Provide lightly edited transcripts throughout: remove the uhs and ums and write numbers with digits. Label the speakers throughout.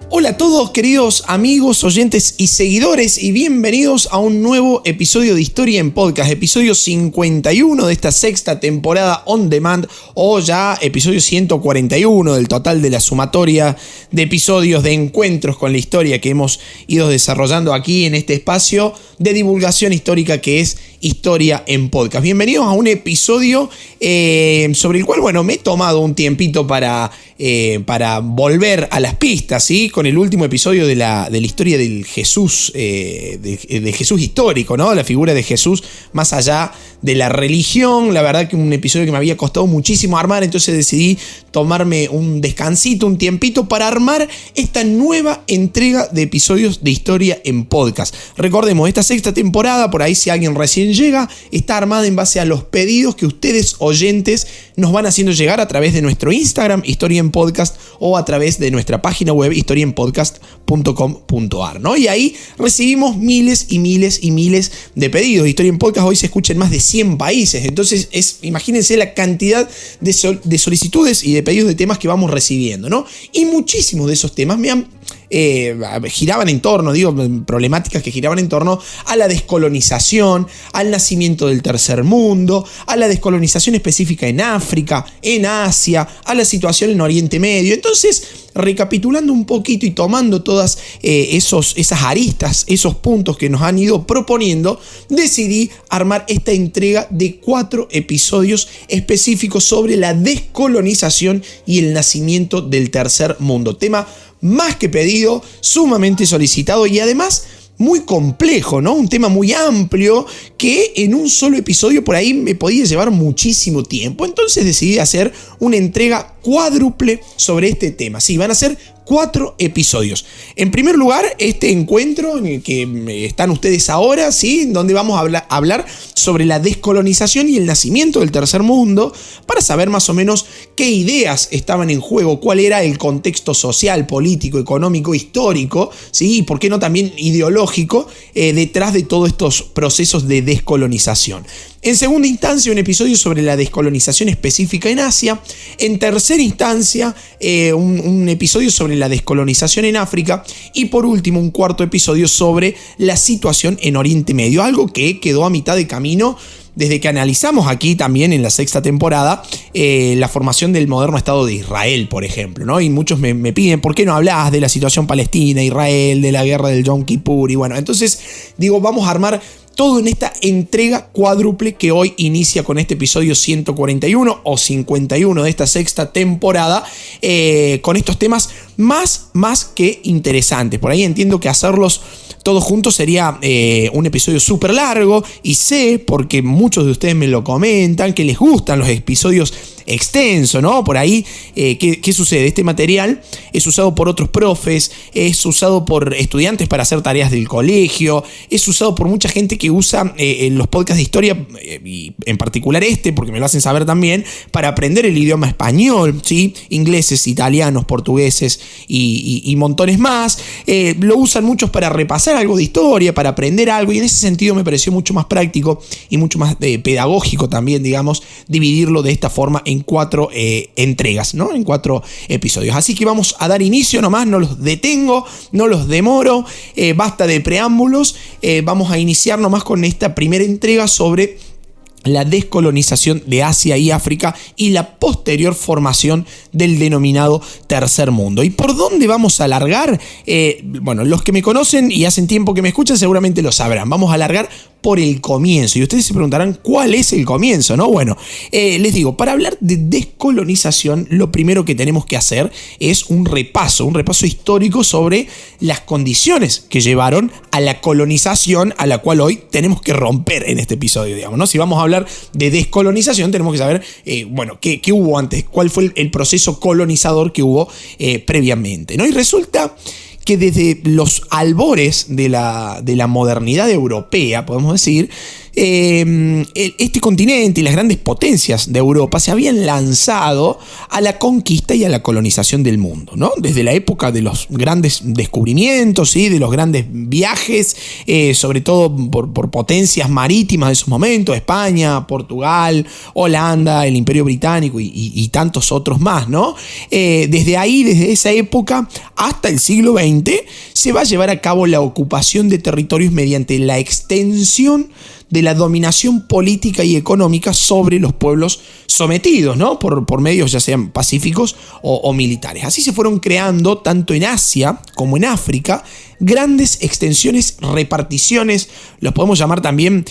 Speaker 1: Hola a todos, queridos amigos, oyentes y seguidores, y bienvenidos a un nuevo episodio de Historia en Podcast, episodio 51 de esta sexta temporada on demand, o ya episodio 141 del total de la sumatoria de episodios de encuentros con la historia que hemos ido desarrollando aquí en este espacio de divulgación histórica que es Historia en Podcast. Bienvenidos a un episodio sobre el cual, me he tomado un tiempito para volver a las pistas, ¿sí? Con el último episodio de la historia del Jesús, de Jesús histórico, ¿no? La figura de Jesús más allá de la religión. La verdad que un episodio que me había costado muchísimo armar, entonces decidí tomarme un descansito, un tiempito para armar esta nueva entrega de episodios de Historia en Podcast. Recordemos, esta sexta temporada, por ahí si alguien recién llega, está armada en base a los pedidos que ustedes oyentes nos van haciendo llegar a través de nuestro Instagram, Historia en Podcast, o a través de nuestra página web, historiaenpodcast.com.ar, ¿no? Y ahí recibimos miles y miles y miles de pedidos. Historia en Podcast hoy se escucha en más de 100 países, entonces imagínense la cantidad de solicitudes y de pedidos de temas que vamos recibiendo, ¿no? Y muchísimos de esos temas giraban en torno, problemáticas que giraban en torno a la descolonización, al nacimiento del tercer mundo, a la descolonización específica en África, en Asia, a la situación en Oriente Medio. Entonces, recapitulando un poquito y tomando todas esas aristas, esos puntos que nos han ido proponiendo, decidí armar esta entrega de 4 episodios específicos sobre la descolonización y el nacimiento del tercer mundo. Tema más que pedido, sumamente solicitado y además muy complejo, ¿no? Un tema muy amplio que en un solo episodio por ahí me podía llevar muchísimo tiempo. Entonces decidí hacer una entrega cuádruple sobre este tema. Sí, van a ser 4 episodios. En primer lugar, este encuentro en el que están ustedes ahora, ¿sí? Donde vamos a hablar sobre la descolonización y el nacimiento del tercer mundo, para saber más o menos qué ideas estaban en juego, cuál era el contexto social, político, económico, histórico, ¿sí? Y por qué no también ideológico detrás de todos estos procesos de descolonización. En segunda instancia, un episodio sobre la descolonización específica en Asia. En tercera instancia, un episodio sobre la descolonización en África. Y por último, un cuarto episodio sobre la situación en Oriente Medio. Algo que quedó a mitad de camino desde que analizamos aquí también en la sexta temporada la formación del moderno Estado de Israel, por ejemplo, ¿no? Y muchos me piden, ¿por qué no hablas de la situación palestina, Israel, de la guerra del Yom Kippur? Y bueno, entonces vamos a armar todo en esta entrega cuádruple que hoy inicia con este episodio 141 o 51 de esta sexta temporada, con estos temas más que interesantes. Por ahí entiendo que hacerlos todos juntos sería un episodio súper largo, y sé, porque muchos de ustedes me lo comentan, que les gustan los episodios extensos, ¿no? Por ahí, ¿qué sucede? Este material es usado por otros profes, es usado por estudiantes para hacer tareas del colegio, es usado por mucha gente que usa los podcasts de historia, y en particular porque me lo hacen saber también, para aprender el idioma español, ¿sí? Ingleses, italianos, portugueses y montones más. Lo usan muchos para repasar algo de historia, para aprender algo, y en ese sentido me pareció mucho más práctico y mucho más pedagógico también, dividirlo de esta forma en 4 entregas, ¿no? En 4 episodios. Así que vamos a dar inicio nomás, no los detengo, no los demoro, basta de preámbulos, vamos a iniciar nomás con esta primera entrega sobre la descolonización de Asia y África y la posterior formación del denominado tercer mundo. ¿Y por dónde vamos a alargar? Los que me conocen y hacen tiempo que me escuchan seguramente lo sabrán. Vamos a alargar por el comienzo. Y ustedes se preguntarán, ¿cuál es el comienzo? ¿No? Bueno, les digo, para hablar de descolonización, lo primero que tenemos que hacer es un repaso histórico sobre las condiciones que llevaron a la colonización a la cual hoy tenemos que romper en este episodio, ¿no? Si vamos a hablar de descolonización, tenemos que saber, qué hubo antes, cuál fue el proceso colonizador que hubo previamente, ¿no? Y resulta que desde los albores de la modernidad europea, podemos decir, este continente y las grandes potencias de Europa se habían lanzado a la conquista y a la colonización del mundo, ¿no? Desde la época de los grandes descubrimientos, ¿sí? De los grandes viajes, sobre todo por potencias marítimas de esos momentos, España, Portugal, Holanda, el Imperio Británico y tantos otros más, ¿no? Desde ahí, desde esa época hasta el siglo XX, se va a llevar a cabo la ocupación de territorios mediante la extensión de la dominación política y económica sobre los pueblos sometidos, ¿no? Por medios ya sean pacíficos o militares. Así se fueron creando, tanto en Asia como en África, grandes extensiones, reparticiones, los podemos llamar también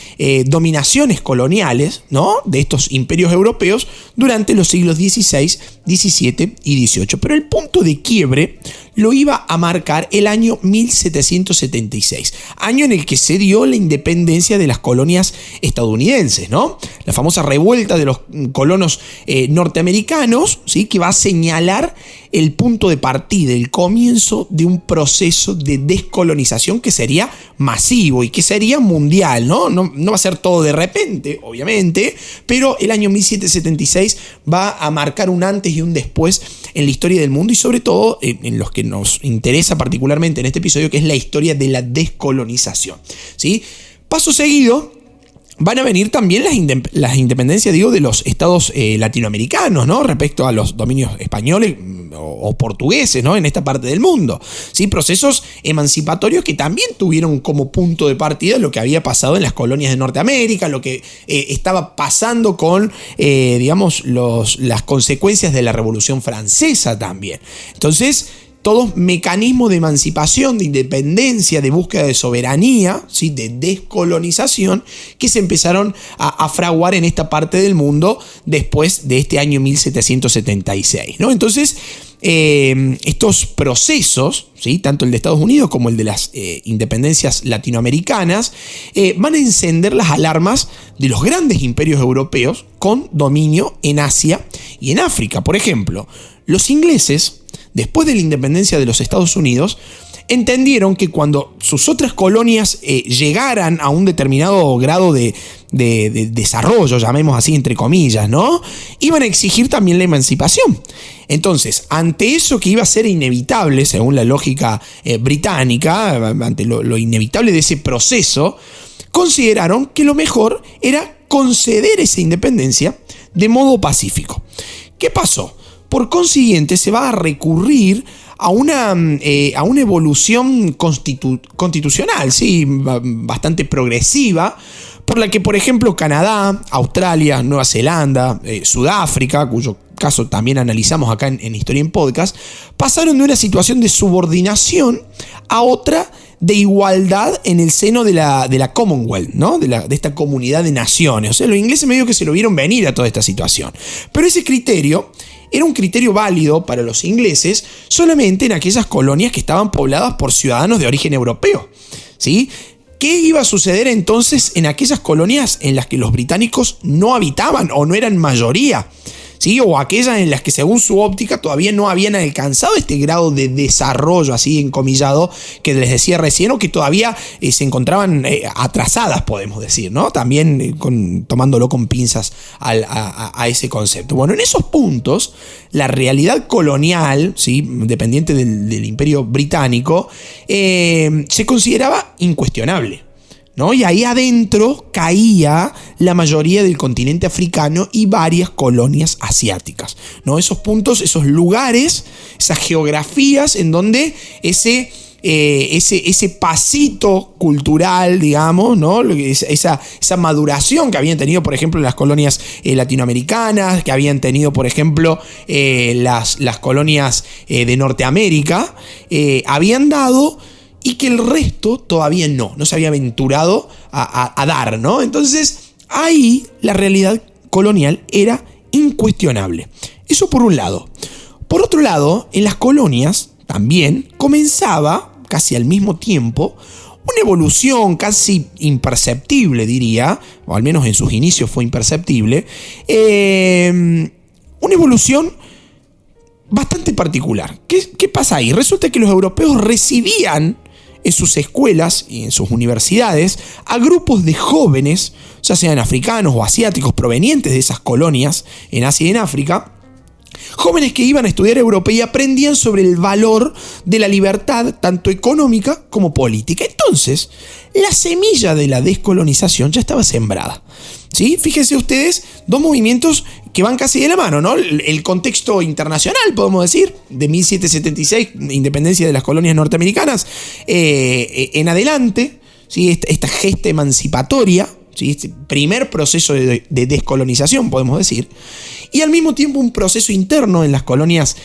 Speaker 1: dominaciones coloniales, ¿no? De estos imperios europeos durante los siglos XVI, XVII y XVIII. Pero el punto de quiebre lo iba a marcar el año 1776, año en el que se dio la independencia de las colonias estadounidenses, ¿no? La famosa revuelta de los colonos norteamericanos, ¿sí? Que va a señalar el punto de partida, el comienzo de un proceso de descolonización que sería masivo y que sería mundial, ¿no? No va a ser todo de repente, obviamente, pero el año 1776 va a marcar un antes y un después en la historia del mundo y sobre todo en los que nos interesa particularmente en este episodio, que es la historia de la descolonización, ¿sí? Paso seguido van a venir también las independencias, digo, de los estados latinoamericanos, ¿no? Respecto a los dominios españoles o portugueses, ¿no? En esta parte del mundo, ¿sí? Procesos emancipatorios que también tuvieron como punto de partida lo que había pasado en las colonias de Norteamérica, lo que estaba pasando con, digamos, las consecuencias de la Revolución Francesa también. Entonces, todos mecanismos de emancipación, de independencia, de búsqueda de soberanía, ¿sí? De descolonización, que se empezaron a fraguar en esta parte del mundo después de este año 1776, ¿no? Entonces, estos procesos, ¿sí? Tanto el de Estados Unidos como el de las independencias latinoamericanas, van a encender las alarmas de los grandes imperios europeos con dominio en Asia y en África. Por ejemplo, los ingleses, después de la independencia de los Estados Unidos, entendieron que cuando sus otras colonias llegaran a un determinado grado de desarrollo, llamemos así entre comillas, ¿no? Iban a exigir también la emancipación. Entonces, ante eso que iba a ser inevitable, según la lógica británica, ante lo inevitable de ese proceso, consideraron que lo mejor era conceder esa independencia de modo pacífico. ¿Qué pasó? Por consiguiente, se va a recurrir a una evolución constitucional, ¿sí? Bastante progresiva, por la que, por ejemplo, Canadá, Australia, Nueva Zelanda, Sudáfrica, cuyo caso también analizamos acá en Historia en Podcast, pasaron de una situación de subordinación a otra de igualdad en el seno de la Commonwealth, ¿no? De esta comunidad de naciones. O sea, los ingleses medio que se lo vieron venir a toda esta situación. Pero ese criterio era un criterio válido para los ingleses solamente en aquellas colonias que estaban pobladas por ciudadanos de origen europeo, ¿sí? ¿Qué iba a suceder entonces en aquellas colonias en las que los británicos no habitaban o no eran mayoría? ¿Sí? O aquellas en las que según su óptica todavía no habían alcanzado este grado de desarrollo así encomillado que les decía recién, o que todavía se encontraban atrasadas, podemos decir, ¿no? También tomándolo con pinzas a ese concepto. Bueno, en esos puntos la realidad colonial, ¿sí? Dependiente del Imperio Británico, se consideraba incuestionable, ¿no? Y ahí adentro caía la mayoría del continente africano y varias colonias asiáticas, ¿no? Esos puntos, esos lugares, esas geografías en donde ese pasito cultural, digamos, ¿no? Esa maduración que habían tenido, por ejemplo, las colonias latinoamericanas, que habían tenido, por ejemplo, las colonias de Norteamérica, habían dado, y que el resto todavía no se había aventurado a dar, ¿no? Entonces, ahí la realidad colonial era incuestionable. Eso por un lado. Por otro lado, en las colonias también comenzaba, casi al mismo tiempo, una evolución casi imperceptible, diría, o al menos en sus inicios fue imperceptible, una evolución bastante particular. ¿Qué pasa ahí? Resulta que los europeos recibían en sus escuelas y en sus universidades a grupos de jóvenes, ya sean africanos o asiáticos provenientes de esas colonias en Asia y en África, jóvenes que iban a estudiar Europa y aprendían sobre el valor de la libertad, tanto económica como política. Entonces, la semilla de la descolonización ya estaba sembrada. ¿Sí? Fíjense ustedes, dos movimientos que van casi de la mano, ¿no? El contexto internacional, podemos decir, de 1776, independencia de las colonias norteamericanas, en adelante, ¿sí? Esta gesta emancipatoria, ¿sí? Este primer proceso de descolonización, podemos decir, y al mismo tiempo un proceso interno en las colonias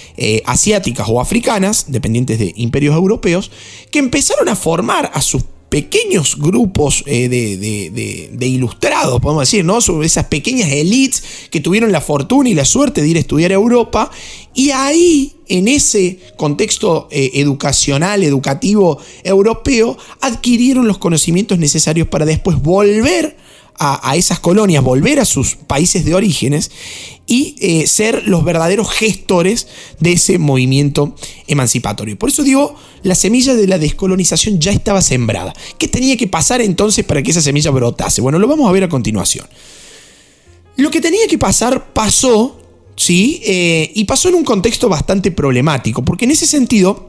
Speaker 1: asiáticas o africanas, dependientes de imperios europeos, que empezaron a formar a sus pequeños grupos de ilustrados, podemos decir, ¿no? Sobre esas pequeñas élites que tuvieron la fortuna y la suerte de ir a estudiar a Europa, y ahí, en ese contexto educativo europeo, adquirieron los conocimientos necesarios para después volver a esas colonias, volver a sus países de orígenes y ser los verdaderos gestores de ese movimiento emancipatorio. Por eso digo, la semilla de la descolonización ya estaba sembrada. ¿Qué tenía que pasar entonces para que esa semilla brotase? Bueno, lo vamos a ver a continuación. Lo que tenía que pasar pasó, ¿sí? Y pasó en un contexto bastante problemático, porque en ese sentido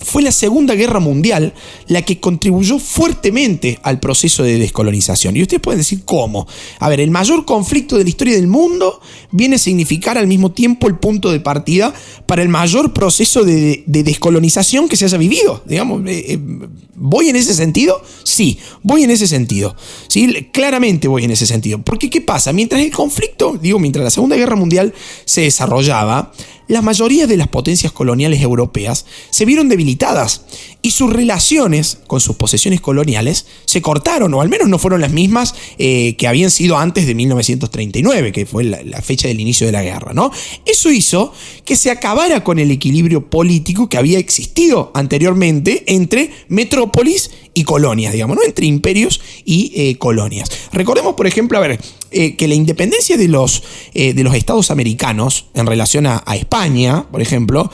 Speaker 1: fue la Segunda Guerra Mundial la que contribuyó fuertemente al proceso de descolonización. Y ustedes pueden decir, ¿cómo? A ver, el mayor conflicto de la historia del mundo viene a significar al mismo tiempo el punto de partida para el mayor proceso de descolonización que se haya vivido. Digamos, ¿voy en ese sentido? Sí, voy en ese sentido. ¿Sí? Claramente voy en ese sentido. Porque, ¿qué pasa? Mientras el conflicto, mientras la Segunda Guerra Mundial se desarrollaba, la mayoría de las potencias coloniales europeas se vieron debilitadas y sus relaciones con sus posesiones coloniales se cortaron, o al menos no fueron las mismas que habían sido antes de 1939, que fue la fecha del inicio de la guerra, ¿no? Eso hizo que se acabara con el equilibrio político que había existido anteriormente entre metrópolis y colonias, digamos, ¿no? Entre imperios y colonias. Recordemos, por ejemplo, que la independencia de los estados americanos en relación a España, por ejemplo,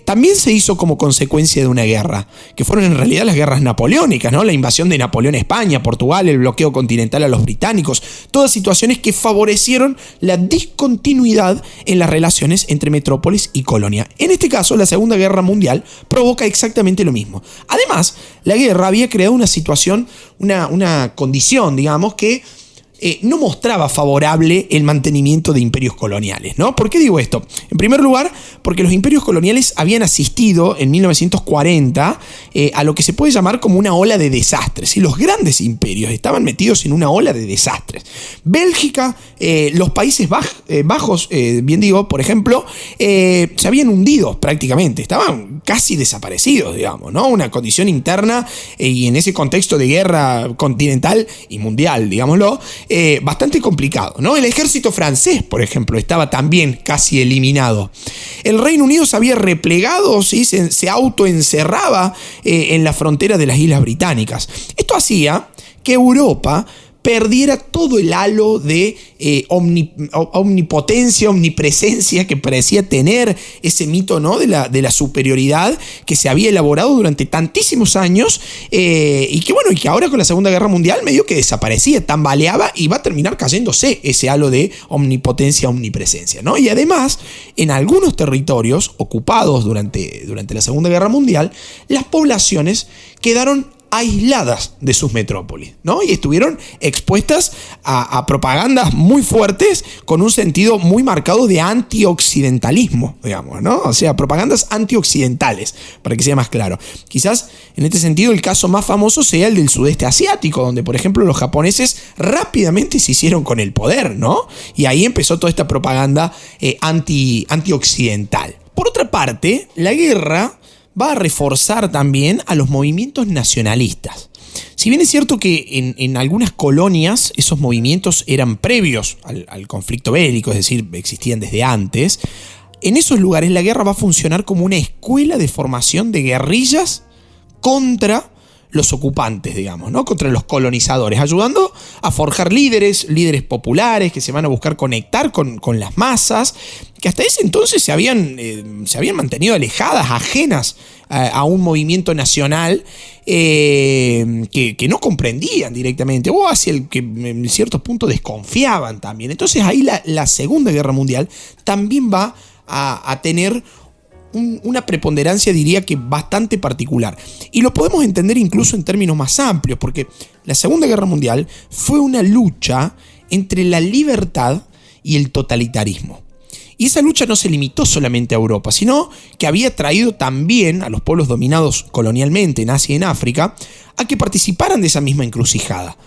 Speaker 1: también se hizo como consecuencia de una guerra, que fueron en realidad las guerras napoleónicas, ¿no? La invasión de Napoleón a España, Portugal, el bloqueo continental a los británicos, todas situaciones que favorecieron la discontinuidad en las relaciones entre metrópolis y colonia. En este caso, la Segunda Guerra Mundial provoca exactamente lo mismo. Además, la guerra había creado una situación, una condición, digamos, que no mostraba favorable el mantenimiento de imperios coloniales, ¿no? ¿Por qué digo esto? En primer lugar, porque los imperios coloniales habían asistido en 1940 a lo que se puede llamar como una ola de desastres, y los grandes imperios estaban metidos en una ola de desastres. Bélgica, los Países Bajos, bien digo, por ejemplo, se habían hundido prácticamente, estaban casi desaparecidos, digamos, ¿no? Una condición interna y en ese contexto de guerra continental y mundial, digámoslo, bastante complicado, ¿no? El ejército francés, por ejemplo, estaba también casi eliminado. El Reino Unido se había replegado, ¿sí? se autoencerraba en la frontera de las Islas Británicas. Esto hacía que Europa perdiera todo el halo de omnipotencia, omnipresencia que parecía tener ese mito, ¿no? de la superioridad que se había elaborado durante tantísimos años y que ahora con la Segunda Guerra Mundial medio que desaparecía, tambaleaba y va a terminar cayéndose ese halo de omnipotencia, omnipresencia, ¿no? Y además, en algunos territorios ocupados durante la Segunda Guerra Mundial, las poblaciones quedaron aisladas de sus metrópolis, ¿no? Y estuvieron expuestas a propagandas muy fuertes con un sentido muy marcado de antioccidentalismo, digamos, ¿no? O sea, propagandas antioccidentales, para que sea más claro. Quizás en este sentido el caso más famoso sea el del sudeste asiático, donde por ejemplo los japoneses rápidamente se hicieron con el poder, ¿no? Y ahí empezó toda esta propaganda antioccidental. Por otra parte, la guerra va a reforzar también a los movimientos nacionalistas. Si bien es cierto que en algunas colonias esos movimientos eran previos al conflicto bélico, es decir, existían desde antes, en esos lugares la guerra va a funcionar como una escuela de formación de guerrillas contra los ocupantes, digamos, ¿no? Contra los colonizadores, ayudando a forjar líderes populares que se van a buscar conectar con las masas, que hasta ese entonces se habían mantenido alejadas, ajenas a un movimiento nacional que no comprendían directamente, o hacia el que en ciertos puntos desconfiaban también. Entonces ahí la Segunda Guerra Mundial también va a tener una preponderancia, diría que bastante particular. Y lo podemos entender incluso en términos más amplios, porque la Segunda Guerra Mundial fue una lucha entre la libertad y el totalitarismo. Y esa lucha no se limitó solamente a Europa, sino que había traído también a los pueblos dominados colonialmente en Asia y en África a que participaran de esa misma encrucijada.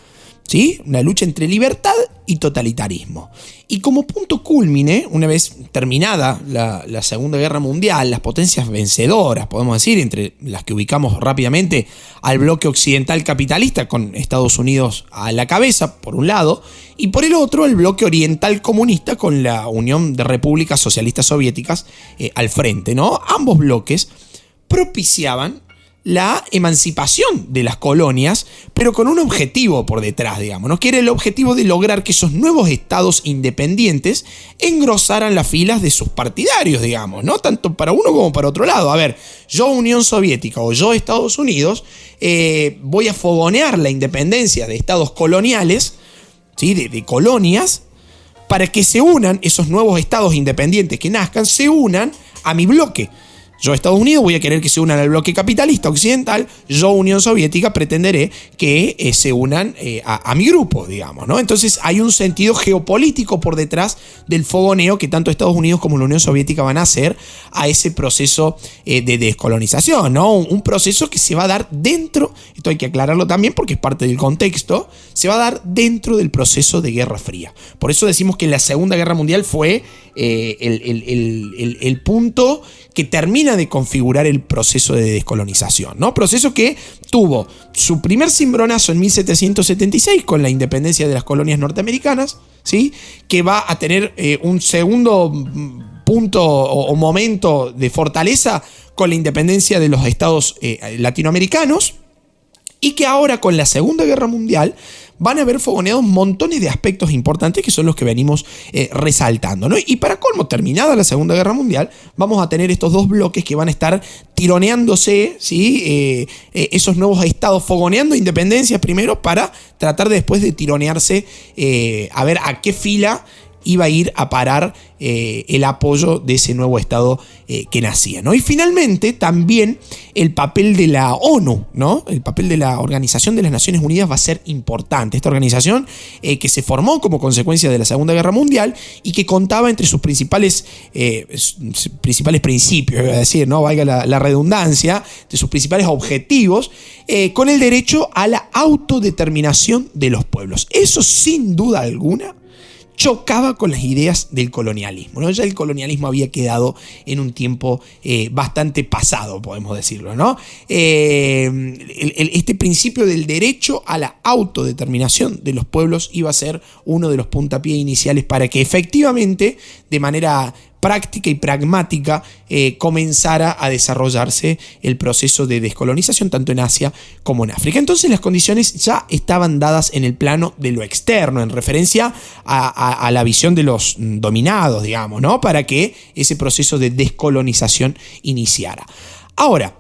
Speaker 1: ¿Sí? Una lucha entre libertad y totalitarismo. Y como punto cúlmine, una vez terminada la Segunda Guerra Mundial, las potencias vencedoras, podemos decir, entre las que ubicamos rápidamente al bloque occidental capitalista, con Estados Unidos a la cabeza, por un lado, y por el otro, el bloque oriental comunista, con la Unión de Repúblicas Socialistas Soviéticas al frente, ¿no? Ambos bloques propiciaban la emancipación de las colonias, pero con un objetivo por detrás, digamos, ¿no? Que era el objetivo de lograr que esos nuevos estados independientes engrosaran las filas de sus partidarios, digamos, ¿no? Tanto para uno como para otro lado. A ver, yo Unión Soviética o yo Estados Unidos voy a fogonear la independencia de estados coloniales, ¿sí? de colonias, para que se unan esos nuevos estados independientes que nazcan, se unan a mi bloque. Yo, Estados Unidos, voy a querer que se unan al bloque capitalista occidental. Yo, Unión Soviética, pretenderé que se unan a mi grupo, digamos, ¿no? Entonces hay un sentido geopolítico por detrás del fogoneo que tanto Estados Unidos como la Unión Soviética van a hacer a ese proceso de descolonización, ¿no? Un proceso que se va a dar dentro, esto hay que aclararlo también porque es parte del contexto, se va a dar dentro del proceso de Guerra Fría. Por eso decimos que la Segunda Guerra Mundial fue el punto que termina de configurar el proceso de descolonización, ¿no? Proceso que tuvo su primer cimbronazo en 1776 con la independencia de las colonias norteamericanas, ¿sí? Que va a tener un segundo punto o momento de fortaleza con la independencia de los estados latinoamericanos, y que ahora con la Segunda Guerra Mundial van a haber fogoneados montones de aspectos importantes que son los que venimos resaltando, ¿no? Y para colmo, terminada la Segunda Guerra Mundial, vamos a tener estos dos bloques que van a estar tironeándose, ¿sí? Esos nuevos estados fogoneando independencias primero para tratar después de tironearse a ver a qué fila iba a ir a parar el apoyo de ese nuevo Estado que nacía, ¿no? Y finalmente también el papel de la ONU, ¿no? El papel de la Organización de las Naciones Unidas va a ser importante. Esta organización que se formó como consecuencia de la Segunda Guerra Mundial y que contaba entre sus principales principios, iba a decir, ¿no? Valga la redundancia, de sus principales objetivos, con el derecho a la autodeterminación de los pueblos. Eso sin duda alguna chocaba con las ideas del colonialismo, ¿no? Ya el colonialismo había quedado en un tiempo bastante pasado, podemos decirlo, ¿no? Este principio del derecho a la autodeterminación de los pueblos iba a ser uno de los puntapiés iniciales para que efectivamente, de manera práctica y pragmática, comenzara a desarrollarse el proceso de descolonización tanto en Asia como en África. Entonces las condiciones ya estaban dadas en el plano de lo externo, en referencia a la visión de los dominados, digamos, ¿no? Para que ese proceso de descolonización iniciara. Ahora,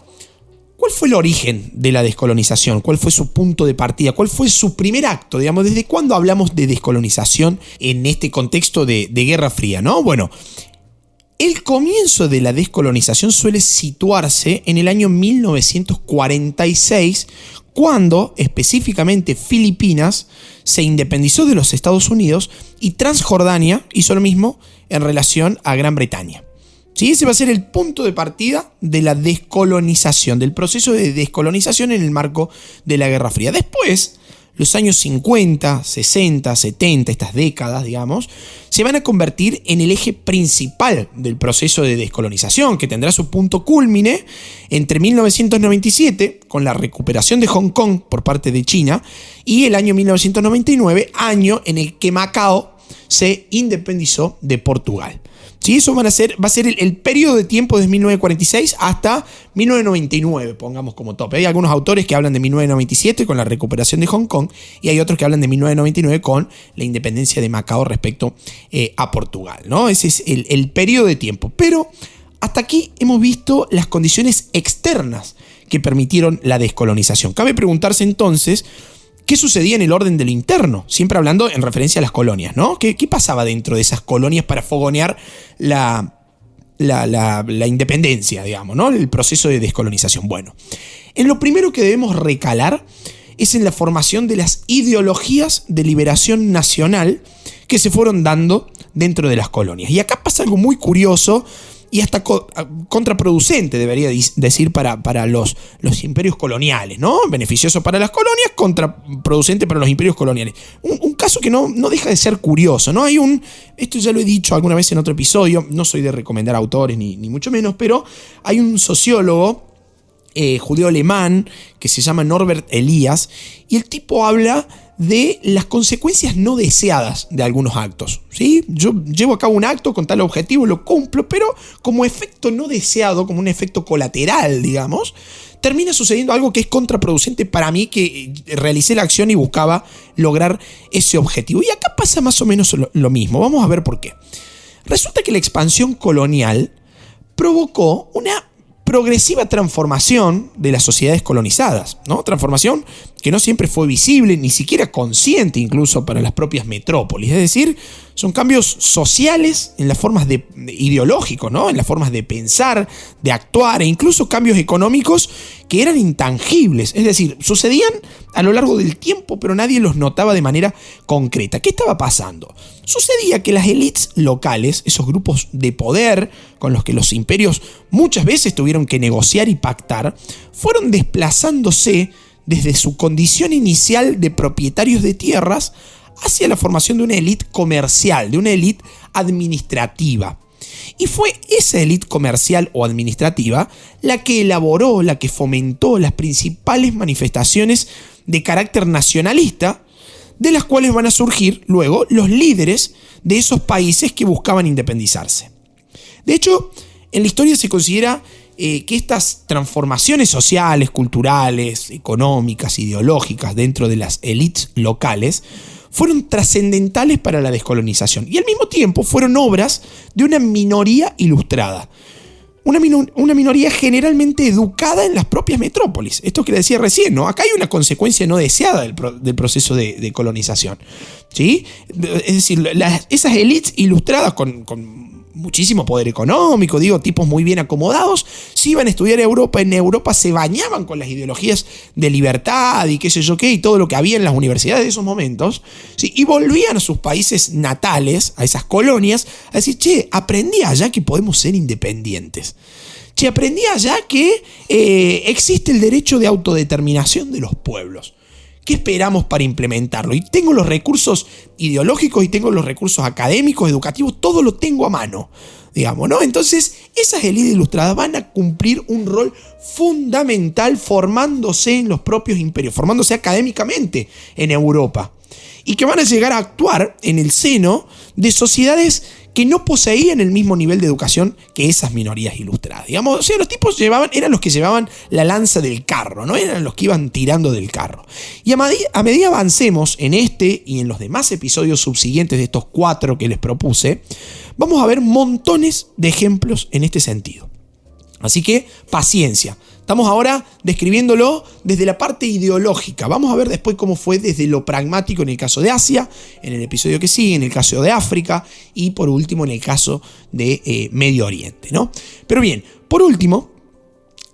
Speaker 1: ¿cuál fue el origen de la descolonización? ¿Cuál fue su punto de partida? ¿Cuál fue su primer acto? Digamos, ¿desde cuándo hablamos de descolonización en este contexto de Guerra Fría, ¿no? Bueno, el comienzo de la descolonización suele situarse en el año 1946, cuando específicamente Filipinas se independizó de los Estados Unidos y Transjordania hizo lo mismo en relación a Gran Bretaña. ¿Sí? Ese va a ser el punto de partida de la descolonización, del proceso de descolonización en el marco de la Guerra Fría. Después, los años 50, 60, 70, estas décadas, digamos, se van a convertir en el eje principal del proceso de descolonización, que tendrá su punto cúlmine entre 1997, con la recuperación de Hong Kong por parte de China, y el año 1999, año en el que Macao se independizó de Portugal. ¿Sí? Eso va a ser el periodo de tiempo desde 1946 hasta 1999, pongamos como tope. Hay algunos autores que hablan de 1997 con la recuperación de Hong Kong y hay otros que hablan de 1999 con la independencia de Macao respecto a Portugal, ¿no? Ese es el periodo de tiempo. Pero hasta aquí hemos visto las condiciones externas que permitieron la descolonización. Cabe preguntarse entonces, ¿qué sucedía en el orden de lo interno? Siempre hablando en referencia a las colonias, ¿no? ¿Qué pasaba dentro de esas colonias para fogonear la independencia, digamos, ¿no? El proceso de descolonización. Bueno, en lo primero que debemos recalar es en la formación de las ideologías de liberación nacional que se fueron dando dentro de las colonias. Y acá pasa algo muy curioso y hasta contraproducente, debería decir, para los imperios coloniales, ¿no? Beneficioso para las colonias, contraproducente para los imperios coloniales. Un caso que no deja de ser curioso, ¿no? Esto ya lo he dicho alguna vez en otro episodio, no soy de recomendar autores ni mucho menos, pero hay un sociólogo judío alemán que se llama Norbert Elias, y el tipo habla de las consecuencias no deseadas de algunos actos, ¿sí? Yo llevo a cabo un acto con tal objetivo, lo cumplo, pero como efecto no deseado, como un efecto colateral, digamos, termina sucediendo algo que es contraproducente para mí, que realicé la acción y buscaba lograr ese objetivo. Y acá pasa más o menos lo mismo. Vamos a ver por qué. Resulta que la expansión colonial provocó una progresiva transformación de las sociedades colonizadas, ¿no? Transformación que no siempre fue visible, ni siquiera consciente incluso para las propias metrópolis. Es decir, son cambios sociales en las formas ideológicos, ¿no? En las formas de pensar, de actuar, e incluso cambios económicos que eran intangibles. Es decir, sucedían a lo largo del tiempo, pero nadie los notaba de manera concreta. ¿Qué estaba pasando? Sucedía que las élites locales, esos grupos de poder con los que los imperios muchas veces tuvieron que negociar y pactar, fueron desplazándose desde su condición inicial de propietarios de tierras hacia la formación de una élite comercial, de una élite administrativa. Y fue esa élite comercial o administrativa la que elaboró, la que fomentó las principales manifestaciones de carácter nacionalista, de las cuales van a surgir luego los líderes de esos países que buscaban independizarse. De hecho, en la historia se considera que estas transformaciones sociales, culturales, económicas, ideológicas dentro de las élites locales fueron trascendentales para la descolonización y al mismo tiempo fueron obras de una minoría ilustrada. Una minoría generalmente educada en las propias metrópolis. Esto que le decía recién, ¿no? Acá hay una consecuencia no deseada del proceso de colonización, ¿sí? Es decir, esas élites ilustradas con muchísimo poder económico, tipos muy bien acomodados, se iban a estudiar a Europa. En Europa se bañaban con las ideologías de libertad y qué sé yo qué, y todo lo que había en las universidades de esos momentos, ¿sí? Y volvían a sus países natales, a esas colonias, a decir, che, aprendí allá que podemos ser independientes. Che, aprendí allá que existe el derecho de autodeterminación de los pueblos. ¿Qué esperamos para implementarlo? Y tengo los recursos ideológicos y tengo los recursos académicos, educativos, todo lo tengo a mano, digamos, ¿no? Entonces, esas élites ilustradas van a cumplir un rol fundamental formándose en los propios imperios, formándose académicamente en Europa, y que van a llegar a actuar en el seno de sociedades que no poseían el mismo nivel de educación que esas minorías ilustradas. Digamos, o sea, los tipos eran los que llevaban la lanza del carro, ¿no? Eran los que iban tirando del carro. Y a medida avancemos en este y en los demás episodios subsiguientes de estos 4 que les propuse, vamos a ver montones de ejemplos en este sentido. Así que, paciencia. Estamos ahora describiéndolo desde la parte ideológica. Vamos a ver después cómo fue desde lo pragmático en el caso de Asia, en el episodio que sigue, en el caso de África y por último en el caso de Medio Oriente, ¿no? Pero bien, por último,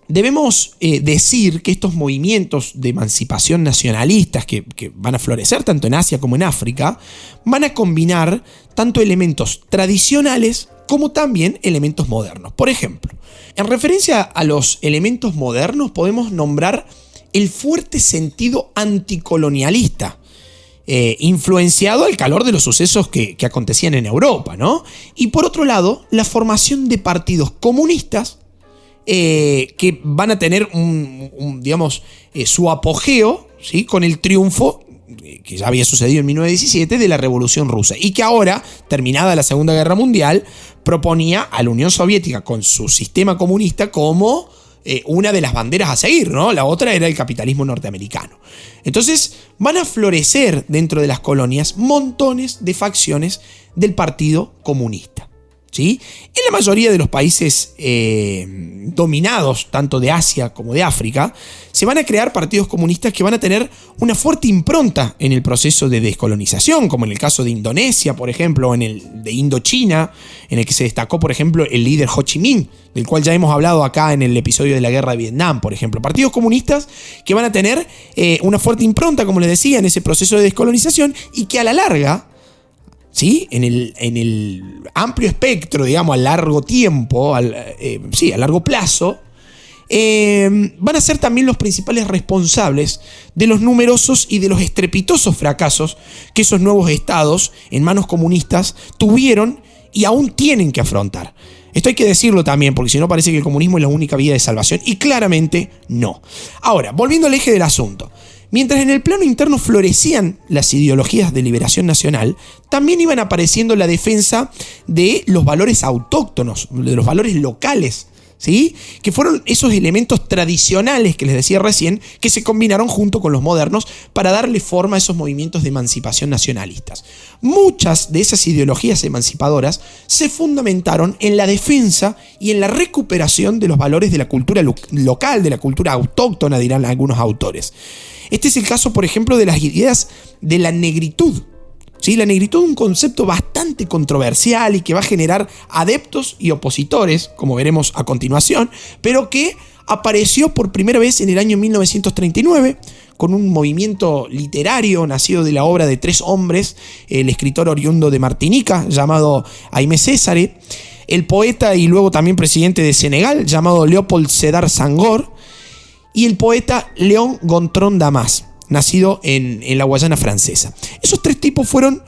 Speaker 1: debemos decir que estos movimientos de emancipación nacionalistas que van a florecer tanto en Asia como en África, van a combinar tanto elementos tradicionales como también elementos modernos. Por ejemplo, en referencia a los elementos modernos podemos nombrar el fuerte sentido anticolonialista, influenciado al calor de los sucesos que acontecían en Europa, ¿no? Y por otro lado, la formación de partidos comunistas que van a tener digamos, su apogeo, ¿sí? Con el triunfo que ya había sucedido en 1917, de la Revolución Rusa, y que ahora, terminada la Segunda Guerra Mundial, proponía a la Unión Soviética con su sistema comunista como una de las banderas a seguir, ¿no? La otra era el capitalismo norteamericano. Entonces van a florecer dentro de las colonias montones de facciones del Partido Comunista, ¿sí? En la mayoría de los países dominados, tanto de Asia como de África, se van a crear partidos comunistas que van a tener una fuerte impronta en el proceso de descolonización, como en el caso de Indonesia, por ejemplo, o en el de Indochina, en el que se destacó, por ejemplo, el líder Ho Chi Minh, del cual ya hemos hablado acá en el episodio de la Guerra de Vietnam, por ejemplo. Partidos comunistas que van a tener una fuerte impronta, como les decía, en ese proceso de descolonización, y que a la larga, ¿sí? En el amplio espectro, digamos, a largo tiempo, a largo plazo, van a ser también los principales responsables de los numerosos y de los estrepitosos fracasos que esos nuevos estados en manos comunistas tuvieron y aún tienen que afrontar. Esto hay que decirlo también, porque si no parece que el comunismo es la única vía de salvación, y claramente no. Ahora, volviendo al eje del asunto. Mientras en el plano interno florecían las ideologías de liberación nacional, también iban apareciendo la defensa de los valores autóctonos, de los valores locales, ¿sí? Que fueron esos elementos tradicionales que les decía recién, que se combinaron junto con los modernos para darle forma a esos movimientos de emancipación nacionalistas. Muchas de esas ideologías emancipadoras se fundamentaron en la defensa y en la recuperación de los valores de la cultura local, de la cultura autóctona, dirán algunos autores. Este es el caso, por ejemplo, de las ideas de la negritud. ¿Sí? La negritud es un concepto bastante controversial y que va a generar adeptos y opositores, como veremos a continuación, pero que apareció por primera vez en el año 1939 con un movimiento literario nacido de la obra de tres hombres, el escritor oriundo de Martinica llamado Aimé Césaire, el poeta y luego también presidente de Senegal llamado Léopold Sédar Senghor, y el poeta Léon Gontran Damas, nacido en la Guayana francesa. Esos tres tipos fueron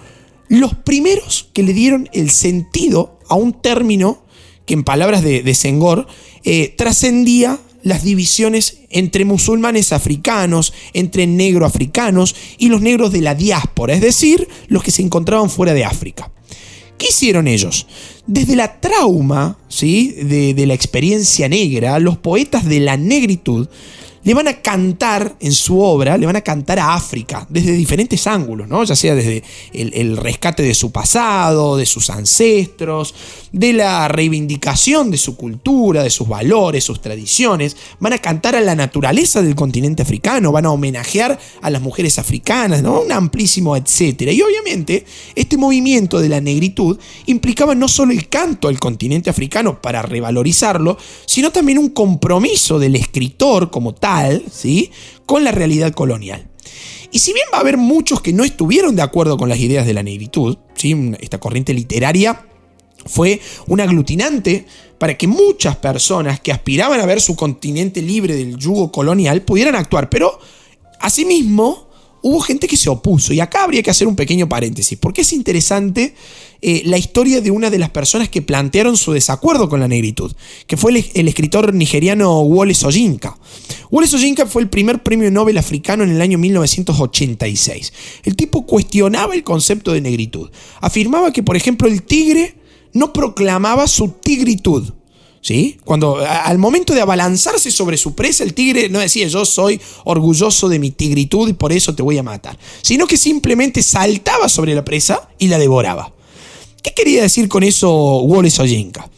Speaker 1: los primeros que le dieron el sentido a un término que, en palabras de Senghor, trascendía las divisiones entre musulmanes africanos, entre negro-africanos y los negros de la diáspora, es decir, los que se encontraban fuera de África. ¿Qué hicieron ellos? Desde la trauma, ¿sí? de la experiencia negra, los poetas de la negritud le van a cantar en su obra, le van a cantar a África desde diferentes ángulos, ¿no? Ya sea desde el rescate de su pasado, de sus ancestros, de la reivindicación de su cultura, de sus valores, sus tradiciones. Van a cantar a la naturaleza del continente africano, van a homenajear a las mujeres africanas, ¿no? Un amplísimo etcétera. Y obviamente este movimiento de la negritud implicaba no solo el canto al continente africano para revalorizarlo, sino también un compromiso del escritor como tal, ¿sí? Con la realidad colonial. Y si bien va a haber muchos que no estuvieron de acuerdo con las ideas de la negritud, ¿sí? Esta corriente literaria fue un aglutinante para que muchas personas que aspiraban a ver su continente libre del yugo colonial pudieran actuar, pero asimismo hubo gente que se opuso, y acá habría que hacer un pequeño paréntesis, porque es interesante la historia de una de las personas que plantearon su desacuerdo con la negritud, que fue el escritor nigeriano Wole Soyinka. Wole Soyinka fue el primer premio Nobel africano en el año 1986. El tipo cuestionaba el concepto de negritud. Afirmaba que, por ejemplo, el tigre no proclamaba su tigritud. ¿Sí? Cuando al momento de abalanzarse sobre su presa, el tigre no decía yo soy orgulloso de mi tigritud y por eso te voy a matar, sino que simplemente saltaba sobre la presa y la devoraba. ¿Qué quería decir con eso Wole Soyinka?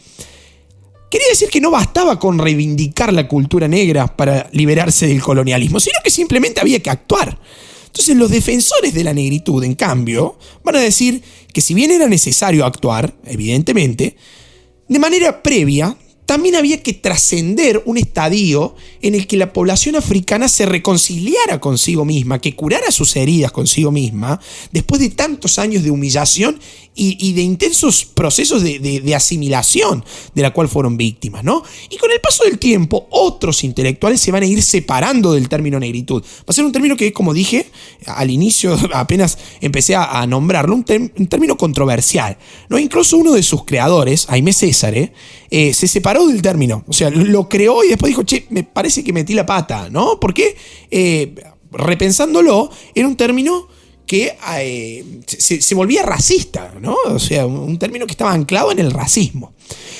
Speaker 1: Quería decir que no bastaba con reivindicar la cultura negra para liberarse del colonialismo, sino que simplemente había que actuar. Entonces los defensores de la negritud, en cambio, van a decir que si bien era necesario actuar, evidentemente, de manera previa, también había que trascender un estadio en el que la población africana se reconciliara consigo misma, que curara sus heridas consigo misma, después de tantos años de humillación y de intensos procesos de asimilación de la cual fueron víctimas, ¿no? Y con el paso del tiempo, otros intelectuales se van a ir separando del término negritud. Va a ser un término que, como dije al inicio, apenas empecé a nombrarlo, un término controversial, ¿no? Incluso uno de sus creadores, Aimé Césaire, se separó del término. O sea, lo creó y después dijo, che, me parece que metí la pata, ¿no? ¿Por qué? repensándolo, era un término que se volvía racista, ¿no? O sea, un término que estaba anclado en el racismo.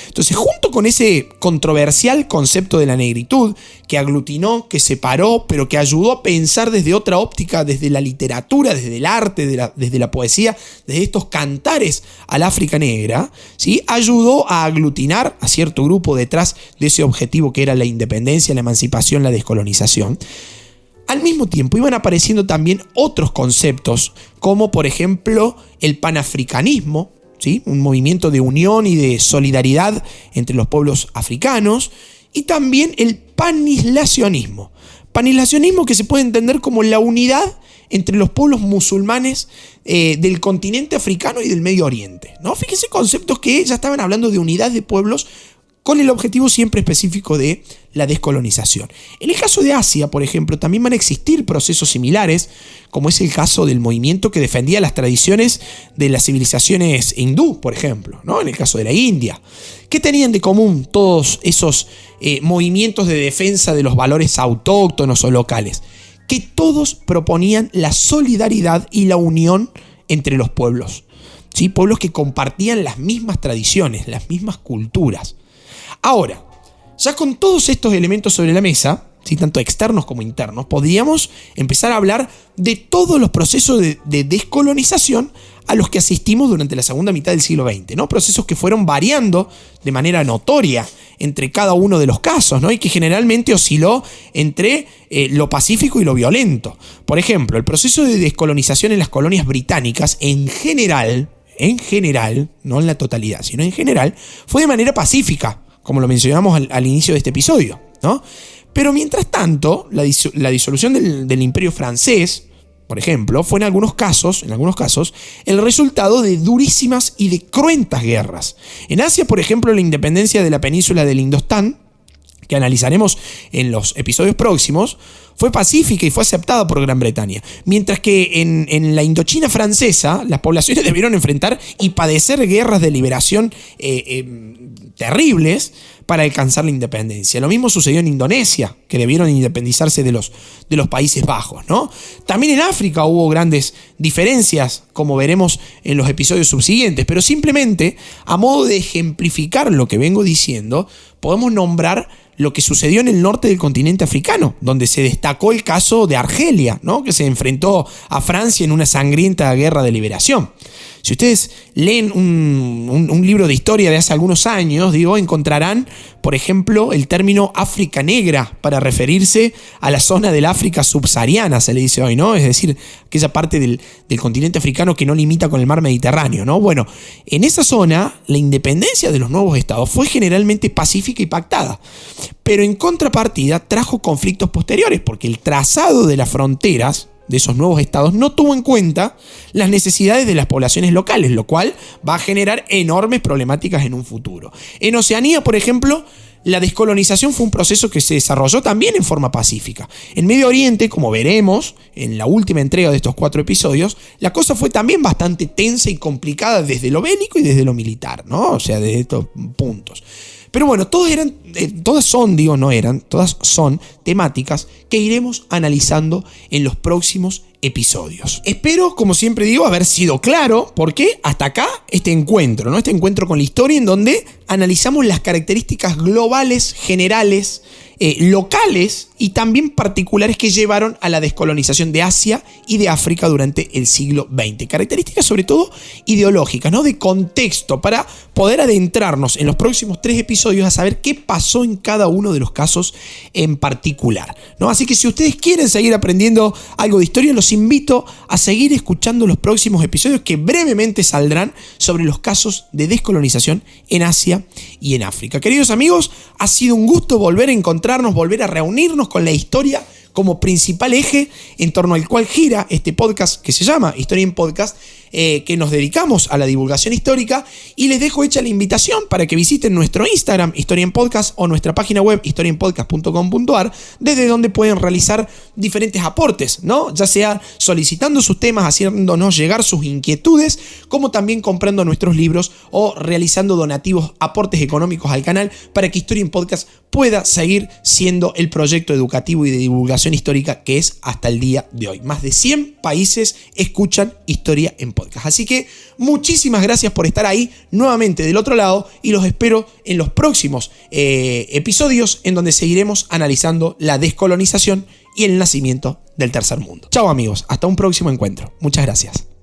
Speaker 1: Entonces, junto con ese controversial concepto de la negritud, que aglutinó, que separó, pero que ayudó a pensar desde otra óptica, desde la literatura, desde el arte, desde la poesía, desde estos cantares al África negra, ¿sí? Ayudó a aglutinar a cierto grupo detrás de ese objetivo que era la independencia, la emancipación, la descolonización. Al mismo tiempo iban apareciendo también otros conceptos, como por ejemplo el panafricanismo, ¿sí? Un movimiento de unión y de solidaridad entre los pueblos africanos, y también el panislacionismo. Panislacionismo que se puede entender como la unidad entre los pueblos musulmanes del continente africano y del Medio Oriente, ¿no? Fíjense, conceptos que ya estaban hablando de unidad de pueblos con el objetivo siempre específico de la descolonización. En el caso de Asia, por ejemplo, también van a existir procesos similares, como es el caso del movimiento que defendía las tradiciones de las civilizaciones hindú, por ejemplo, ¿no? En el caso de la India. ¿Qué tenían de común todos esos movimientos de defensa de los valores autóctonos o locales? Que todos proponían la solidaridad y la unión entre los pueblos, ¿sí? Pueblos que compartían las mismas tradiciones, las mismas culturas. Ahora, ya con todos estos elementos sobre la mesa, ¿sí? Tanto externos como internos, podríamos empezar a hablar de todos los procesos de descolonización a los que asistimos durante la segunda mitad del siglo XX, ¿no? Procesos que fueron variando de manera notoria entre cada uno de los casos, ¿no? Y que generalmente osciló entre lo pacífico y lo violento. Por ejemplo, el proceso de descolonización en las colonias británicas en general, no en la totalidad, sino en general, fue de manera pacífica, como lo mencionamos al inicio de este episodio, ¿no? Pero mientras tanto, la disolución del Imperio francés, por ejemplo, fue en algunos casos, el resultado de durísimas y de cruentas guerras. En Asia, por ejemplo, la independencia de la península del Indostán, que analizaremos en los episodios próximos, fue pacífica y fue aceptada por Gran Bretaña. Mientras que en la Indochina francesa, las poblaciones debieron enfrentar y padecer guerras de liberación terribles para alcanzar la independencia. Lo mismo sucedió en Indonesia, que debieron independizarse de los Países Bajos, ¿no? También en África hubo grandes diferencias, como veremos en los episodios subsiguientes, pero simplemente, a modo de ejemplificar lo que vengo diciendo, podemos nombrar lo que sucedió en el norte del continente africano, donde se destacó el caso de Argelia, ¿no? Que se enfrentó a Francia en una sangrienta guerra de liberación. Si ustedes leen un libro de historia de hace algunos años, encontrarán, por ejemplo, el término África Negra para referirse a la zona del África subsahariana, se le dice hoy, ¿no? Es decir, aquella parte del continente africano que no limita con el mar Mediterráneo, ¿no? Bueno, en esa zona, la independencia de los nuevos estados fue generalmente pacífica y pactada, pero en contrapartida trajo conflictos posteriores, porque el trazado de las fronteras de esos nuevos estados no tuvo en cuenta las necesidades de las poblaciones locales, lo cual va a generar enormes problemáticas en un futuro. En Oceanía, por ejemplo, la descolonización fue un proceso que se desarrolló también en forma pacífica. En Medio Oriente, como veremos en la última entrega de estos 4 episodios, la cosa fue también bastante tensa y complicada desde lo bélico y desde lo militar, ¿no? O sea, desde estos puntos. Pero bueno, todas son temáticas que iremos analizando en los próximos episodios. Espero, como siempre digo, haber sido claro, porque hasta acá este encuentro, ¿no? Este encuentro con la historia en donde analizamos las características globales, generales, locales y también particulares que llevaron a la descolonización de Asia y de África durante el siglo XX. Características sobre todo ideológicas, ¿no? De contexto, para poder adentrarnos en los próximos 3 episodios a saber qué pasó en cada uno de los casos en particular, ¿no? Así que si ustedes quieren seguir aprendiendo algo de historia, los invito a seguir escuchando los próximos episodios que brevemente saldrán sobre los casos de descolonización en Asia y en África. Queridos amigos, ha sido un gusto volver a encontrarnos, volver a reunirnos con la historia como principal eje en torno al cual gira este podcast que se llama Historia en Podcast, que nos dedicamos a la divulgación histórica, y les dejo hecha la invitación para que visiten nuestro Instagram, Historia en Podcast, o nuestra página web, historiaenpodcast.com.ar, desde donde pueden realizar diferentes aportes, ¿no? Ya sea solicitando sus temas, haciéndonos llegar sus inquietudes, como también comprando nuestros libros o realizando donativos, aportes económicos al canal para que Historia en Podcast pueda seguir siendo el proyecto educativo y de divulgación histórica que es hasta el día de hoy. Más de 100 países escuchan Historia en Podcast. Así que muchísimas gracias por estar ahí nuevamente del otro lado y los espero en los próximos episodios en donde seguiremos analizando la descolonización y el nacimiento del tercer mundo. Chao amigos, hasta un próximo encuentro. Muchas gracias.